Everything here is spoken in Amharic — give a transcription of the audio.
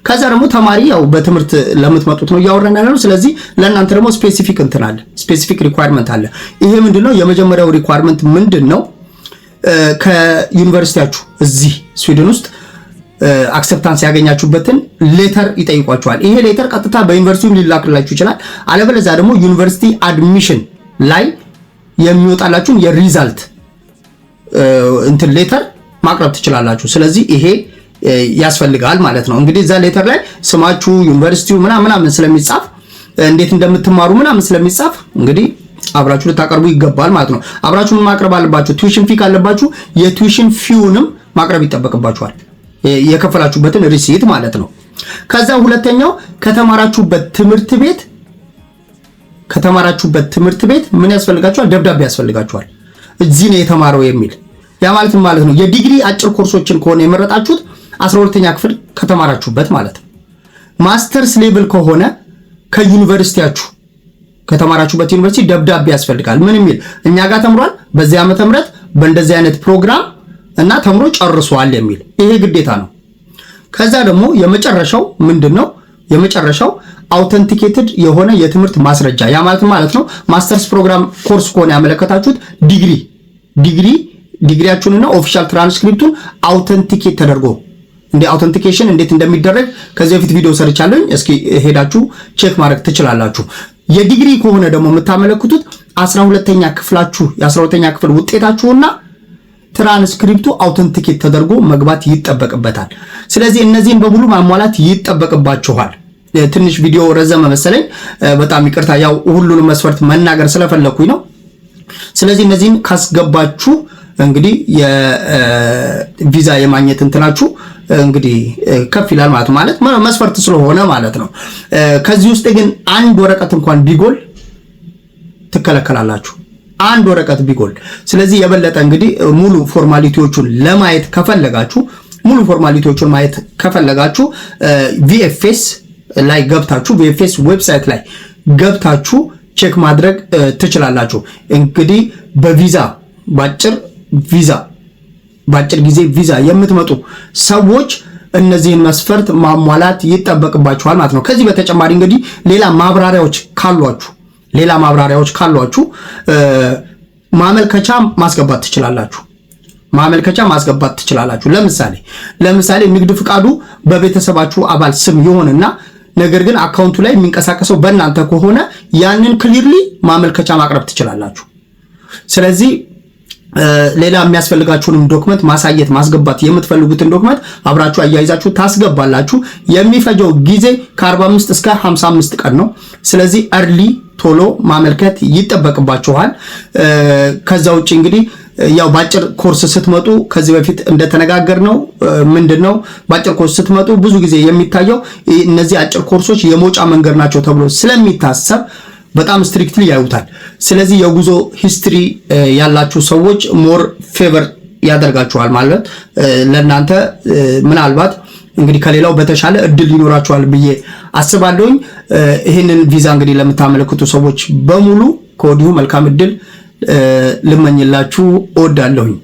ከዛ ደግሞ ተማሪ ያው በትምህርት ለምትመጡት ነው እያወራን ያለነው። ስለዚህ ለእናንተ ደግሞ ስፔሲፊክ እንትን አለ፣ ስፔሲፊክ ሪኳየርመንት አለ። ይሄ ምንድነው? የመጀመሪያው ሪኳየርመንት ምንድነው? ከዩኒቨርሲቲያችሁ እዚህ ስዊድን ውስጥ አክሰፕታንስ ያገኛችሁበትን ሌተር ይጠይቋችኋል። ይሄ ሌተር ቀጥታ በዩኒቨርሲቲው ሊላክላችሁ ይችላል። አለበለዚያ ደግሞ ዩኒቨርሲቲ አድሚሽን ላይ የሚወጣላችሁን የሪዛልት እንትን ሌተር ማቅረብ ትችላላችሁ። ስለዚህ ይሄ ያስፈልጋል ማለት ነው። እንግዲህ እዛ ሌተር ላይ ስማችሁ፣ ዩኒቨርሲቲው ምናምን ስለሚጻፍ እንዴት እንደምትማሩ ምናምን ስለሚጻፍ እንግዲህ አብራችሁ ልታቀርቡ ይገባል ማለት ነው። አብራችሁን ማቅረብ አለባችሁ። ቱዊሽን ፊ ካለባችሁ የቱዊሽን ፊውንም ማቅረብ ይጠበቅባችኋል፣ የከፈላችሁበትን ሪሲት ማለት ነው። ከዛ ሁለተኛው ከተማራችሁበት ትምህርት ቤት ምን ያስፈልጋችኋል? ደብዳቤ ያስፈልጋችኋል። እዚህ ነው የተማረው የሚል ያ ማለት ነው የዲግሪ አጭር ኮርሶችን ከሆነ የመረጣችሁት 12ኛ ክፍል ከተማራችሁበት ማለት ነው። ማስተርስ ሌቭል ከሆነ ከዩኒቨርሲቲያችሁ ከተማራችሁበት ዩኒቨርሲቲ ደብዳቤ ያስፈልጋል። ምን የሚል እኛ ጋር ተምሯል በዚህ ዓመተ ምህረት በእንደዚህ አይነት ፕሮግራም እና ተምሮ ጨርሷል የሚል ይሄ ግዴታ ነው። ከዛ ደግሞ የመጨረሻው ምንድነው? የመጨረሻው አውተንቲኬትድ የሆነ የትምህርት ማስረጃ ያ ማለት ነው ማስተርስ ፕሮግራም ኮርስ ከሆነ ያመለከታችሁት ዲግሪያችሁንና ኦፊሻል ትራንስክሪፕቱን አውተንቲኬት ተደርጎ እንደ አውተንቲኬሽን እንዴት እንደሚደረግ ከዚህ በፊት ቪዲዮ ሰርቻለሁ። እስኪ ሄዳችሁ ቼክ ማድረግ ትችላላችሁ። የዲግሪ ከሆነ ደግሞ የምታመለክቱት 12ኛ ክፍላችሁ የ12ኛ ክፍል ውጤታችሁና ትራንስክሪፕቱ አውተንቲኬት ተደርጎ መግባት ይጠበቅበታል። ስለዚህ እነዚህን በሙሉ ማሟላት ይጠበቅባችኋል። ትንሽ ቪዲዮ ረዘመ መሰለኝ፣ በጣም ይቅርታ። ያው ሁሉንም መስፈርት መናገር ስለፈለኩኝ ነው። ስለዚህ እነዚህን ካስገባችሁ እንግዲህ የቪዛ የማግኘት እንትናችሁ እንግዲህ ከፍ ይላል ማለት መስፈርት ስለሆነ ማለት ነው። ከዚህ ውስጥ ግን አንድ ወረቀት እንኳን ቢጎል ትከለከላላችሁ። አንድ ወረቀት ቢጎል። ስለዚህ የበለጠ እንግዲህ ሙሉ ፎርማሊቲዎቹን ለማየት ከፈለጋችሁ VFS ላይ ገብታችሁ VFS ዌብሳይት ላይ ገብታችሁ ቼክ ማድረግ ትችላላችሁ። እንግዲህ በአጭር ጊዜ ቪዛ የምትመጡ ሰዎች እነዚህን መስፈርት ማሟላት ይጠበቅባችኋል ማለት ነው። ከዚህ በተጨማሪ እንግዲህ ሌላ ማብራሪያዎች ካሏችሁ ማመልከቻ ማስገባት ትችላላችሁ። ለምሳሌ ንግድ ፍቃዱ በቤተሰባችሁ አባል ስም ይሆንና ነገር ግን አካውንቱ ላይ የሚንቀሳቀሰው በእናንተ ከሆነ ያንን ክሊርሊ ማመልከቻ ማቅረብ ትችላላችሁ። ስለዚህ ሌላ የሚያስፈልጋችሁንም ዶክመንት ማስገባት የምትፈልጉትን ዶክመንት አብራችሁ አያይዛችሁ ታስገባላችሁ። የሚፈጀው ጊዜ ከ45 እስከ 55 ቀን ነው። ስለዚህ እርሊ ቶሎ ማመልከት ይጠበቅባችኋል። ከዛ ውጪ እንግዲህ ያው ባጭር ኮርስ ስትመጡ ከዚህ በፊት እንደተነጋገርነው ምንድነው ባጭር ኮርስ ስትመጡ ብዙ ጊዜ የሚታየው እነዚህ አጭር ኮርሶች የመውጫ መንገድ ናቸው ተብሎ ስለሚታሰብ በጣም ስትሪክትሊ ያዩታል። ስለዚህ የጉዞ ሂስትሪ ያላችሁ ሰዎች ሞር ፌቨር ያደርጋችኋል ማለት ለእናንተ ምናልባት እንግዲህ ከሌላው በተሻለ እድል ይኖራችኋል ብዬ አስባለሁኝ። ይሄንን ቪዛ እንግዲህ ለምታመለክቱ ሰዎች በሙሉ ከወዲሁ መልካም እድል ልመኝላችሁ እወዳለሁኝ።